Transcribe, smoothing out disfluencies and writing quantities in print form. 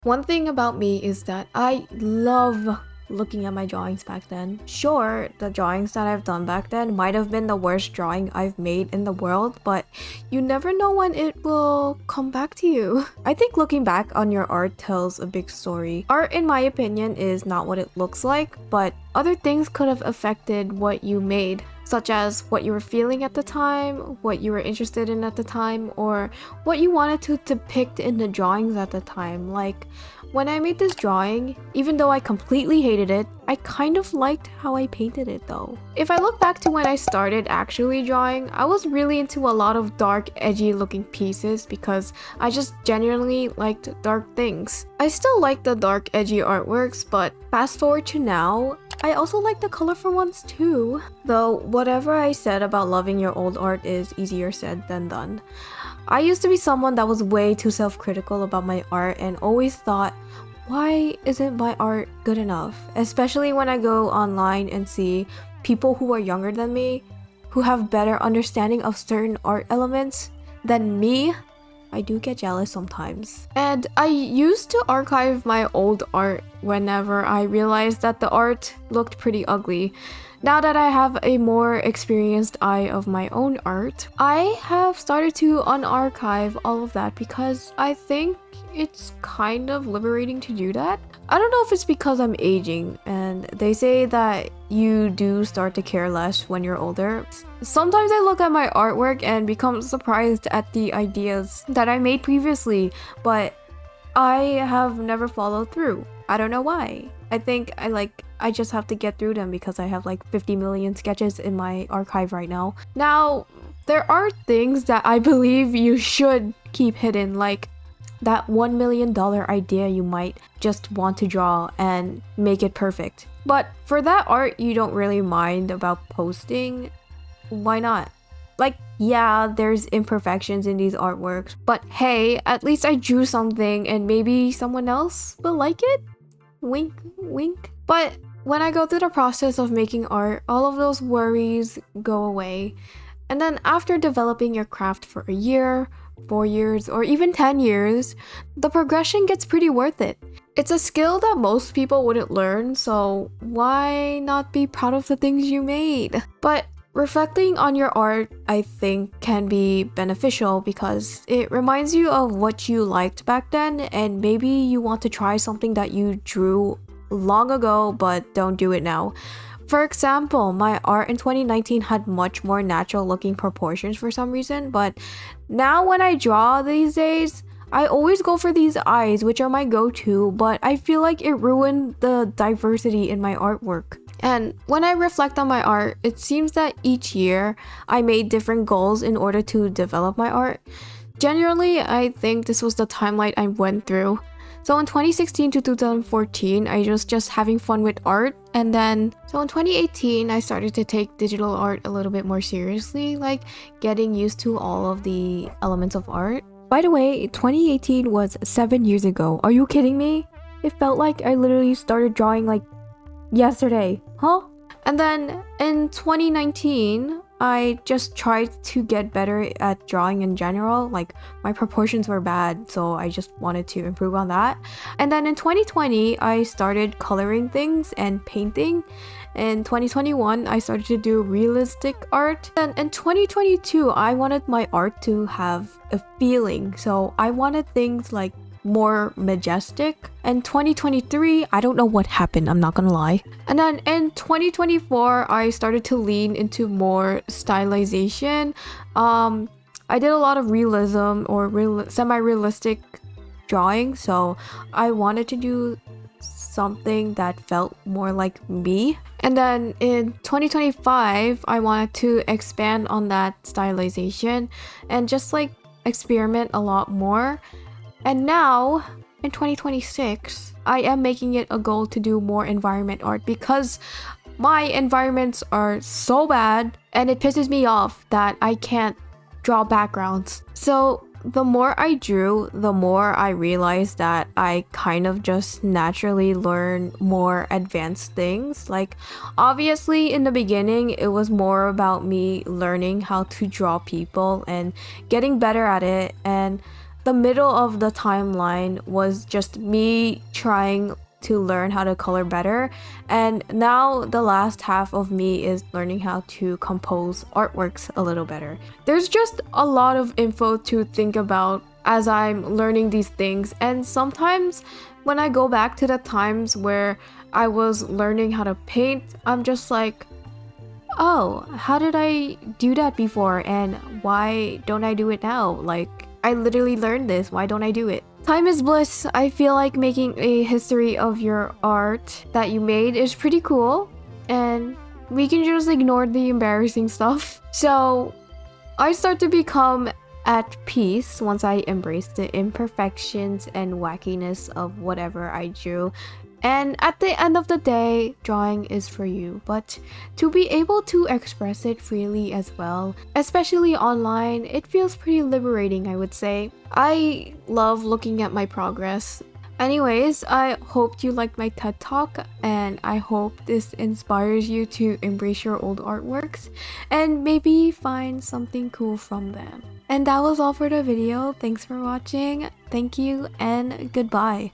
One thing about me is that I love looking at my drawings back then. Sure, the drawings that I've done back then might have been the worst drawing I've made in the world, but you never know when it will come back to you. I think looking back on your art tells a big story. Art, in my opinion, is not what it looks like, but other things could have affected what you made, such as what you were feeling at the time, what you were interested in at the time, or what you wanted to depict in the drawings at the time. Like, when I made this drawing, even though I completely hated it, I kind of liked how I painted it though. If I look back to when I started actually drawing, I was really into a lot of dark, edgy looking pieces because I just genuinely liked dark things. I still like the dark, edgy artworks, but fast forward to now, I also like the colorful ones too. Though whatever I said about loving your old art is easier said than done. I used to be someone that was way too self-critical about my art and always thought, why isn't my art good enough? Especially when I go online and see people who are younger than me, who have better understanding of certain art elements than me. I do get jealous sometimes. And I used to archive my old art whenever I realized that the art looked pretty ugly. Now that I have a more experienced eye of my own art, I have started to unarchive all of that because I think it's kind of liberating to do that. I don't know if it's because I'm aging, and they say that you do start to care less when you're older. Sometimes I look at my artwork and become surprised at the ideas that I made previously, but I have never followed through. I don't know why. I think I just have to get through them because I have like 50 million sketches in my archive right now. Now, there are things that I believe you should keep hidden, like that $1 million idea you might just want to draw and make it perfect. But for that art you don't really mind about posting, why not? Like, yeah, there's imperfections in these artworks, but hey, at least I drew something and maybe someone else will like it? Wink, wink. But when I go through the process of making art, all of those worries go away. And then after developing your craft for a year, 4 years, or even 10 years, the progression gets pretty worth it. It's a skill that most people wouldn't learn, so why not be proud of the things you made? But reflecting on your art, I think, can be beneficial because it reminds you of what you liked back then, and maybe you want to try something that you drew long ago but don't do it now. For example, my art in 2019 had much more natural looking proportions for some reason, but now when I draw these days, I always go for these eyes, which are my go-to, but I feel like it ruined the diversity in my artwork. And when I reflect on my art, it seems that each year I made different goals in order to develop my art. Generally, I think this was the timeline I went through. So in 2016 to 2014, I was just having fun with art. And then, so in 2018, I started to take digital art a little bit more seriously, like getting used to all of the elements of art. By the way, 2018 was 7 years ago. Are you kidding me? It felt like I literally started drawing like yesterday. Huh? And then in 2019, I just tried to get better at drawing in general. Like, my proportions were bad, so I just wanted to improve on that. And then in 2020, I started coloring things and painting. In 2021, I started to do realistic art. And in 2022, I wanted my art to have a feeling. So I wanted things like more majestic. And 2023, I don't know what happened, I'm not gonna lie. And then in 2024, I started to lean into more stylization. I did a lot of realism or semi-realistic drawing, so I wanted to do something that felt more like me. And then in 2025, I wanted to expand on that stylization and just like experiment a lot more. And now, in 2026, I am making it a goal to do more environment art because my environments are so bad and it pisses me off that I can't draw backgrounds. So the more I drew, the more I realized that I kind of just naturally learn more advanced things. Like, obviously in the beginning, it was more about me learning how to draw people and getting better at it. And the middle of the timeline was just me trying to learn how to color better, and now the last half of me is learning how to compose artworks a little better. There's just a lot of info to think about as I'm learning these things, and sometimes when I go back to the times where I was learning how to paint, I'm just like, oh, how did I do that before, and why don't I do it now? Like, I literally learned this, why don't I do it? Time is bliss. I feel like making a history of your art that you made is pretty cool, and we can just ignore the embarrassing stuff. So I start to become at peace once I embrace the imperfections and wackiness of whatever I drew. And at the end of the day, drawing is for you, but to be able to express it freely as well, especially online, it feels pretty liberating, I would say. I love looking at my progress. Anyways, I hope you liked my TED Talk, and I hope this inspires you to embrace your old artworks and maybe find something cool from them. And that was all for the video. Thanks for watching. Thank you and goodbye.